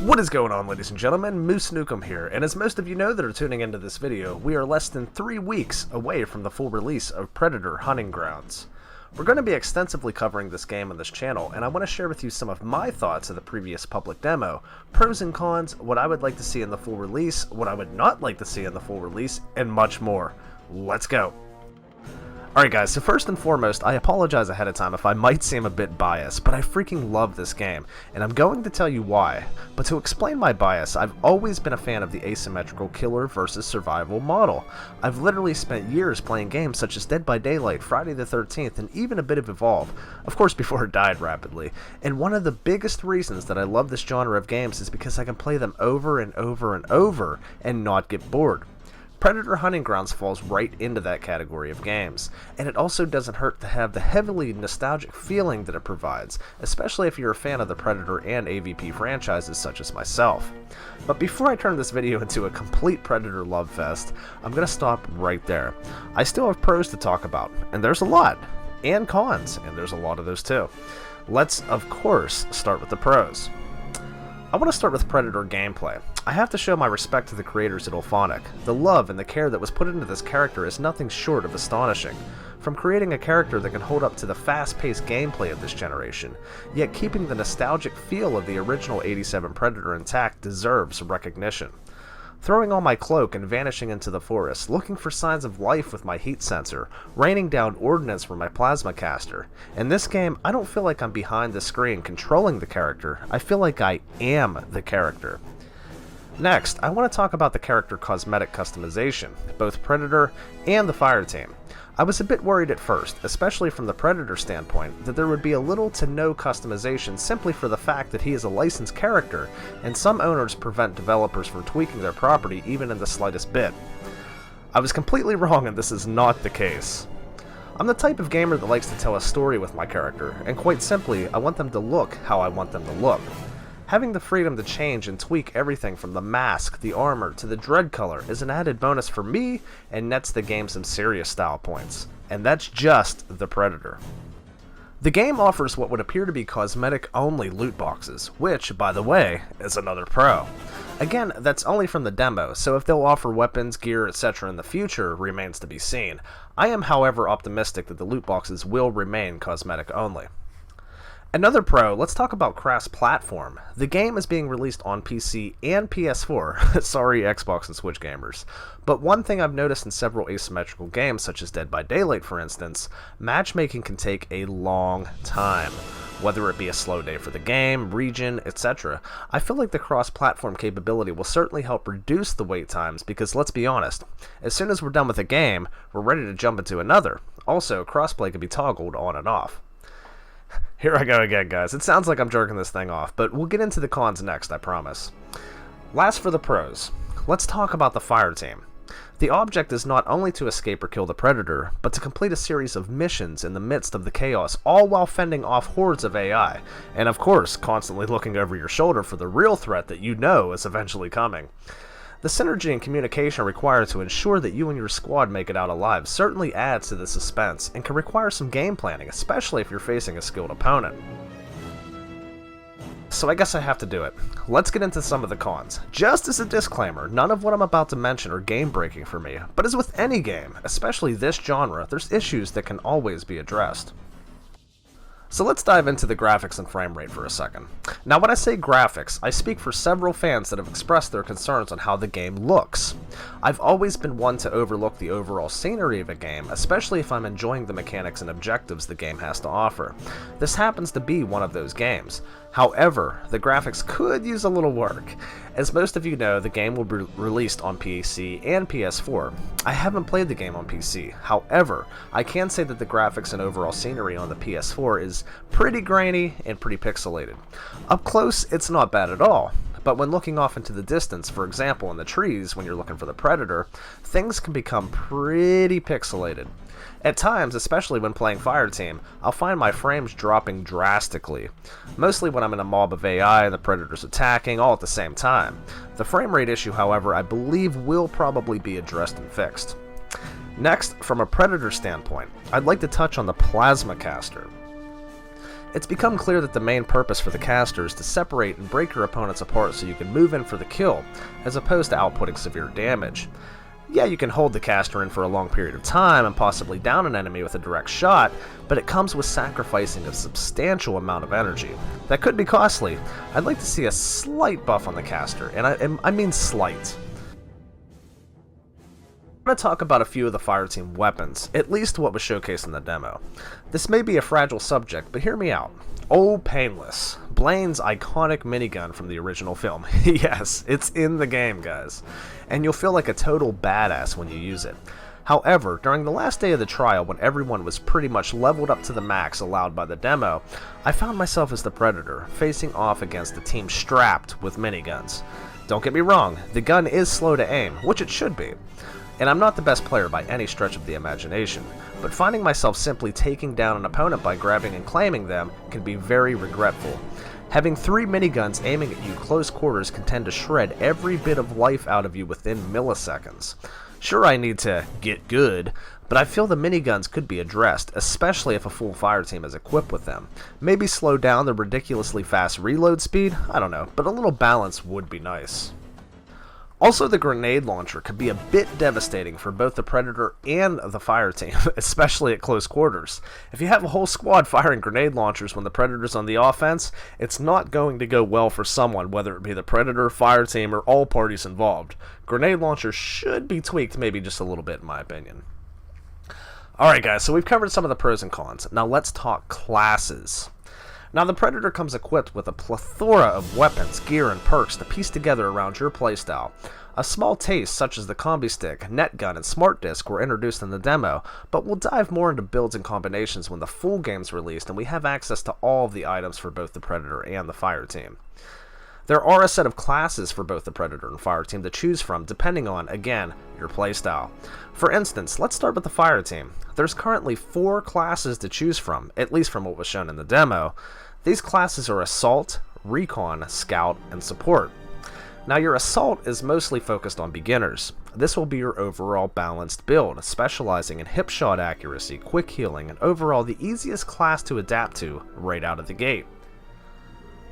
What is going on, ladies and gentlemen? MooseNukem here, and as most of you know that are tuning into this video, we are less than 3 weeks away from the full release of Predator Hunting Grounds. We're going to be extensively covering this game on this channel, and I want to share with you some of my thoughts of the previous public demo, pros and cons, what I would like to see in the full release, what I would not like to see in the full release, and much more. Let's go! Alright guys, so first and foremost, I apologize ahead of time if I might seem a bit biased, but I freaking love this game, and I'm going to tell you why. But to explain my bias, I've always been a fan of the asymmetrical killer versus survival model. I've literally spent years playing games such as Dead by Daylight, Friday the 13th, and even a bit of Evolve, of course before it died rapidly. And one of the biggest reasons that I love this genre of games is because I can play them over and over and over and not get bored. Predator Hunting Grounds falls right into that category of games, and it also doesn't hurt to have the heavily nostalgic feeling that it provides, especially if you're a fan of the Predator and AVP franchises such as myself. But before I turn this video into a complete Predator love fest, I'm going to stop right there. I still have pros to talk about, and there's a lot, and cons, and there's a lot of those too. Let's, of course, start with the pros. I want to start with Predator gameplay. I have to show my respect to the creators at Ulphonic. The love and the care that was put into this character is nothing short of astonishing. From creating a character that can hold up to the fast-paced gameplay of this generation, yet keeping the nostalgic feel of the original '87 Predator intact deserves recognition. Throwing on my cloak and vanishing into the forest, looking for signs of life with my heat sensor, raining down ordnance from my plasma caster. In this game, I don't feel like I'm behind the screen controlling the character, I feel like I am the character. Next, I want to talk about the character cosmetic customization, both Predator and the Fireteam. I was a bit worried at first, especially from the Predator standpoint, that there would be a little to no customization simply for the fact that he is a licensed character, and some owners prevent developers from tweaking their property even in the slightest bit. I was completely wrong, and this is not the case. I'm the type of gamer that likes to tell a story with my character, and quite simply, I want them to look how I want them to look. Having the freedom to change and tweak everything from the mask, the armor, to the dread color is an added bonus for me and nets the game some serious style points. And that's just the Predator. The game offers what would appear to be cosmetic-only loot boxes, which, by the way, is another pro. Again, that's only from the demo, so if they'll offer weapons, gear, etc. in the future remains to be seen. I am, however, optimistic that the loot boxes will remain cosmetic-only. Another pro, let's talk about cross-platform. The game is being released on PC and PS4, sorry Xbox and Switch gamers. But one thing I've noticed in several asymmetrical games, such as Dead by Daylight for instance, matchmaking can take a long time. Whether it be a slow day for the game, region, etc. I feel like the cross-platform capability will certainly help reduce the wait times because let's be honest, as soon as we're done with a game, we're ready to jump into another. Also, crossplay can be toggled on and off. Here I go again, guys. It sounds like I'm jerking this thing off, but we'll get into the cons next, I promise. Last for the pros. Let's talk about the Fireteam. The object is not only to escape or kill the Predator, but to complete a series of missions in the midst of the chaos, all while fending off hordes of AI, and of course, constantly looking over your shoulder for the real threat that you know is eventually coming. The synergy and communication required to ensure that you and your squad make it out alive certainly adds to the suspense and can require some game planning, especially if you're facing a skilled opponent. So I guess I have to do it. Let's get into some of the cons. Just as a disclaimer, none of what I'm about to mention are game breaking for me, but as with any game, especially this genre, there's issues that can always be addressed. So let's dive into the graphics and frame rate for a second. Now when I say graphics, I speak for several fans that have expressed their concerns on how the game looks. I've always been one to overlook the overall scenery of a game, especially if I'm enjoying the mechanics and objectives the game has to offer. This happens to be one of those games. However, the graphics could use a little work. As most of you know, the game will be released on PC and PS4. I haven't played the game on PC. However, I can say that the graphics and overall scenery on the PS4 is pretty grainy and pretty pixelated. Up close, it's not bad at all. But when looking off into the distance, for example in the trees when you're looking for the Predator, things can become pretty pixelated. At times, especially when playing Fireteam, I'll find my frames dropping drastically. Mostly when I'm in a mob of AI and the Predator's attacking, all at the same time. The frame rate issue, however, I believe will probably be addressed and fixed. Next, from a Predator standpoint, I'd like to touch on the plasma caster. It's become clear that the main purpose for the caster is to separate and break your opponents apart so you can move in for the kill, as opposed to outputting severe damage. Yeah, you can hold the caster in for a long period of time and possibly down an enemy with a direct shot, but it comes with sacrificing a substantial amount of energy. That could be costly. I'd like to see a slight buff on the caster, and I mean slight. I'm going to talk about a few of the fireteam weapons, at least what was showcased in the demo. This may be a fragile subject, but hear me out. Oh, Painless, Blaine's iconic minigun from the original film. Yes, it's in the game, guys, and you'll feel like a total badass when you use it. However, during the last day of the trial, when everyone was pretty much leveled up to the max allowed by the demo, I found myself as the Predator, facing off against a team strapped with miniguns. Don't get me wrong, the gun is slow to aim, which it should be. And I'm not the best player by any stretch of the imagination, but finding myself simply taking down an opponent by grabbing and claiming them can be very regretful. Having 3 miniguns aiming at you close quarters can tend to shred every bit of life out of you within milliseconds. Sure, I need to get good, but I feel the miniguns could be addressed, especially if a full fire team is equipped with them. Maybe slow down the ridiculously fast reload speed? I don't know, but a little balance would be nice. Also, the grenade launcher could be a bit devastating for both the Predator and the fire team, especially at close quarters. If you have a whole squad firing grenade launchers when the Predator's on the offense, it's not going to go well for someone, whether it be the Predator, fire team, or all parties involved. Grenade launchers should be tweaked maybe just a little bit, in my opinion. Alright guys, so we've covered some of the pros and cons. Now let's talk classes. Now, the Predator comes equipped with a plethora of weapons, gear, and perks to piece together around your playstyle. A small taste, such as the combi stick, net gun, and smart disc, were introduced in the demo, but we'll dive more into builds and combinations when the full game's released and we have access to all of the items for both the Predator and the fire team. There are a set of classes for both the Predator and fire team to choose from depending on, again, your playstyle. For instance, let's start with the fire team. There's currently 4 classes to choose from, at least from what was shown in the demo. These classes are Assault, Recon, Scout, and Support. Now, your Assault is mostly focused on beginners. This will be your overall balanced build, specializing in hip shot accuracy, quick healing, and overall the easiest class to adapt to right out of the gate.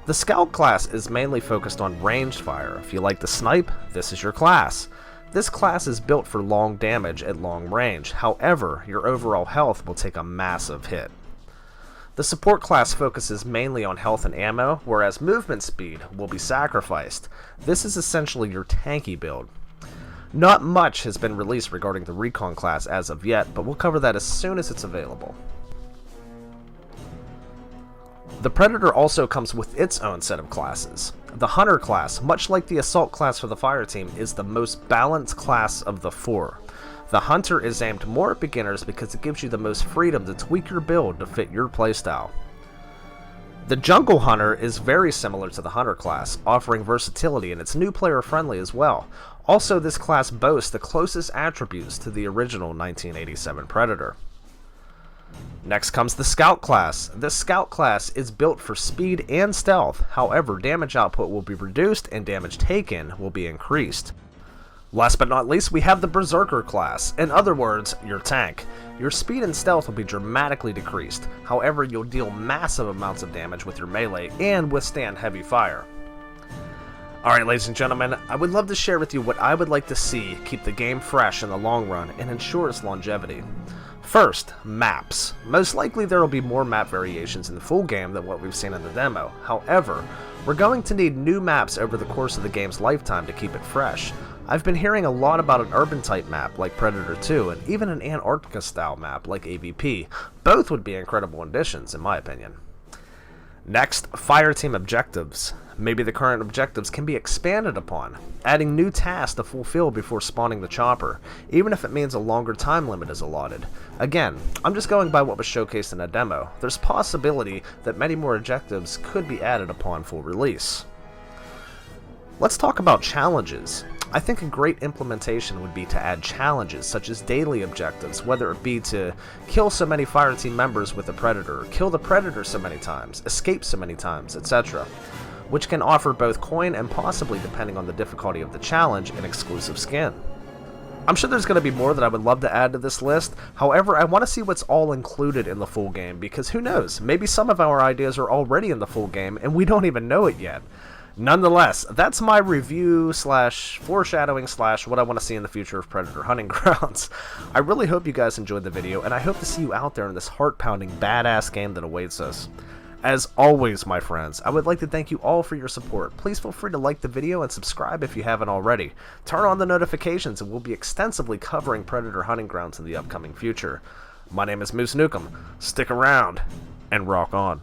The Scout class is mainly focused on ranged fire. If you like to snipe, this is your class. This class is built for long damage at long range, however, your overall health will take a massive hit. The Support class focuses mainly on health and ammo, whereas movement speed will be sacrificed. This is essentially your tanky build. Not much has been released regarding the Recon class as of yet, but we'll cover that as soon as it's available. The Predator also comes with its own set of classes. The Hunter class, much like the Assault class for the fire team, is the most balanced class of the 4. The Hunter is aimed more at beginners because it gives you the most freedom to tweak your build to fit your playstyle. The Jungle Hunter is very similar to the Hunter class, offering versatility, and it's new player friendly as well. Also, this class boasts the closest attributes to the original 1987 Predator. Next comes the Scout class. The Scout class is built for speed and stealth, however damage output will be reduced and damage taken will be increased. Last but not least, we have the Berserker class. In other words, your tank. Your speed and stealth will be dramatically decreased, however you'll deal massive amounts of damage with your melee and withstand heavy fire. Alright ladies and gentlemen, I would love to share with you what I would like to see keep the game fresh in the long run and ensure its longevity. First, maps. Most likely there will be more map variations in the full game than what we've seen in the demo. However, we're going to need new maps over the course of the game's lifetime to keep it fresh. I've been hearing a lot about an urban type map like Predator 2 and even an Antarctica style map like AVP. Both would be incredible additions in my opinion. Next, fire team objectives. Maybe the current objectives can be expanded upon, adding new tasks to fulfill before spawning the chopper, even if it means a longer time limit is allotted. Again, I'm just going by what was showcased in a demo. There's possibility that many more objectives could be added upon full release. Let's talk about challenges. I think a great implementation would be to add challenges such as daily objectives, whether it be to kill so many fire team members with a Predator, kill the Predator so many times, escape so many times, etc., which can offer both coin and possibly, depending on the difficulty of the challenge, an exclusive skin. I'm sure there's going to be more that I would love to add to this list. However, I want to see what's all included in the full game, because who knows, maybe some of our ideas are already in the full game and we don't even know it yet. Nonetheless, that's my review slash foreshadowing slash what I want to see in the future of Predator Hunting Grounds. I really hope you guys enjoyed the video, and I hope to see you out there in this heart-pounding badass game that awaits us. As always, my friends, I would like to thank you all for your support. Please feel free to like the video and subscribe if you haven't already. Turn on the notifications and we'll be extensively covering Predator Hunting Grounds in the upcoming future. My name is MooseNukem. Stick around and rock on.